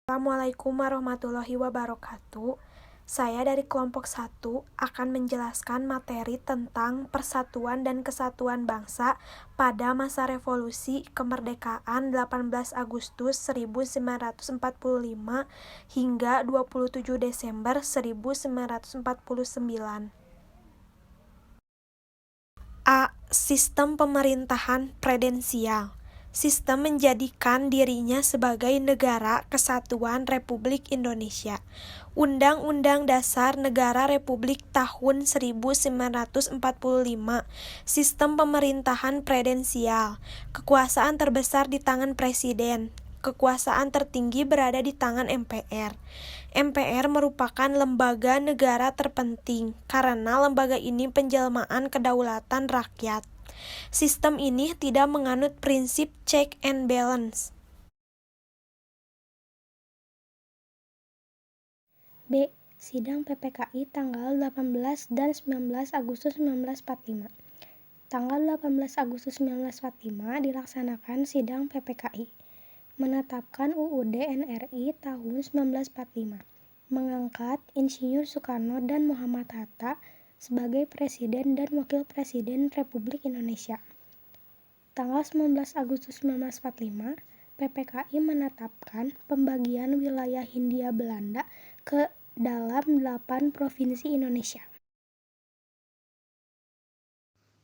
Assalamualaikum warahmatullahi wabarakatuh. Saya dari kelompok 1 akan menjelaskan materi tentang persatuan dan kesatuan bangsa pada masa revolusi kemerdekaan 18 Agustus 1945 hingga 27 Desember 1949. A. Sistem pemerintahan predensial. Sistem menjadikan dirinya sebagai negara kesatuan Republik Indonesia. Undang-Undang Dasar Negara Republik tahun 1945. Sistem pemerintahan predensial. Kekuasaan terbesar di tangan Presiden. Kekuasaan tertinggi berada di tangan MPR. MPR merupakan lembaga negara terpenting karena lembaga ini penjelmaan kedaulatan rakyat. Sistem ini tidak menganut prinsip check and balance. B. Sidang PPKI tanggal 18 dan 19 Agustus 1945. Tanggal 18 Agustus 1945 dilaksanakan sidang PPKI, menetapkan UUD NRI tahun 1945, mengangkat Insinyur Soekarno dan Muhammad Hatta sebagai Presiden dan Wakil Presiden Republik Indonesia. Tanggal 19 Agustus 1945, PPKI menetapkan pembagian wilayah Hindia Belanda ke dalam 8 provinsi Indonesia.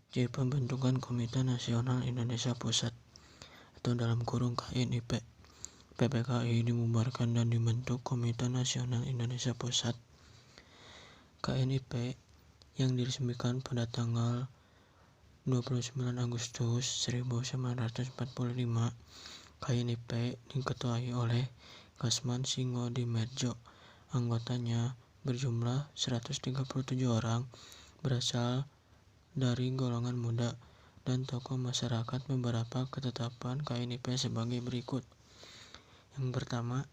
C. Pembentukan Komite Nasional Indonesia Pusat atau dalam kurung KNIP. PPKI dibubarkan dan dibentuk Komite Nasional Indonesia Pusat. KNIP yang diresmikan pada tanggal 29 Agustus 1945. KNIP diketuai oleh Kasman Singodimedjo. Anggotanya berjumlah 137 orang, berasal dari golongan muda dan tokoh masyarakat. Beberapa ketetapan KNIP sebagai berikut. Yang pertama,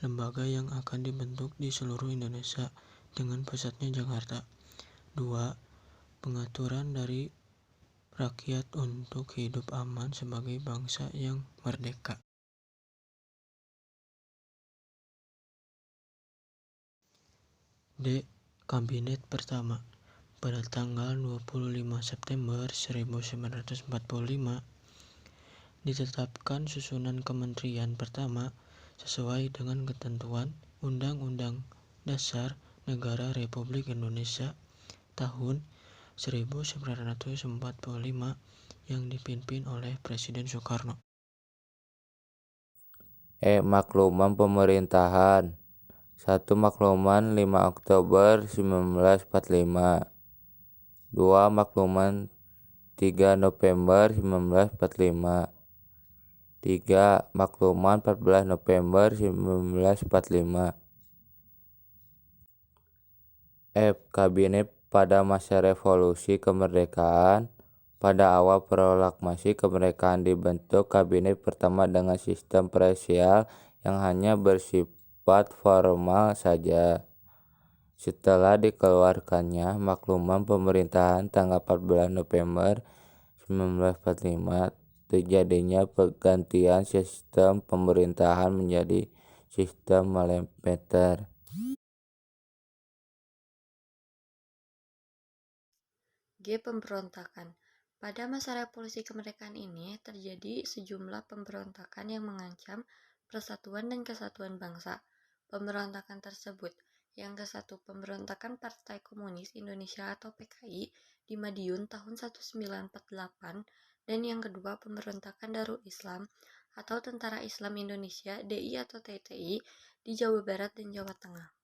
lembaga yang akan dibentuk di seluruh Indonesia dengan pusatnya Jakarta. 2. Pengaturan dari rakyat untuk hidup aman sebagai bangsa yang merdeka. D. Kabinet pertama. Pada tanggal 25 September 1945 ditetapkan susunan kementerian pertama sesuai dengan ketentuan Undang-Undang Dasar Negara Republik Indonesia tahun 1945 yang dipimpin oleh Presiden Soekarno. Makluman pemerintahan. 1. Makluman 5 Oktober 1945. 2. Makluman 3 November 1945. 3. Makluman 14 November 1945. Kabinet pada masa revolusi kemerdekaan. Pada awal proklamasi kemerdekaan dibentuk kabinet pertama dengan sistem presidensial yang hanya bersifat formal saja. Setelah dikeluarkannya makluman pemerintahan tanggal 14 November 1945, terjadinya pergantian sistem pemerintahan menjadi sistem parlementer. G. Pemberontakan. Pada masa revolusi kemerdekaan ini terjadi sejumlah pemberontakan yang mengancam persatuan dan kesatuan bangsa. Pemberontakan tersebut, yang ke-1 pemberontakan Partai Komunis Indonesia atau PKI di Madiun tahun 1948, dan yang kedua pemberontakan Darul Islam atau Tentara Islam Indonesia DI atau TTI di Jawa Barat dan Jawa Tengah.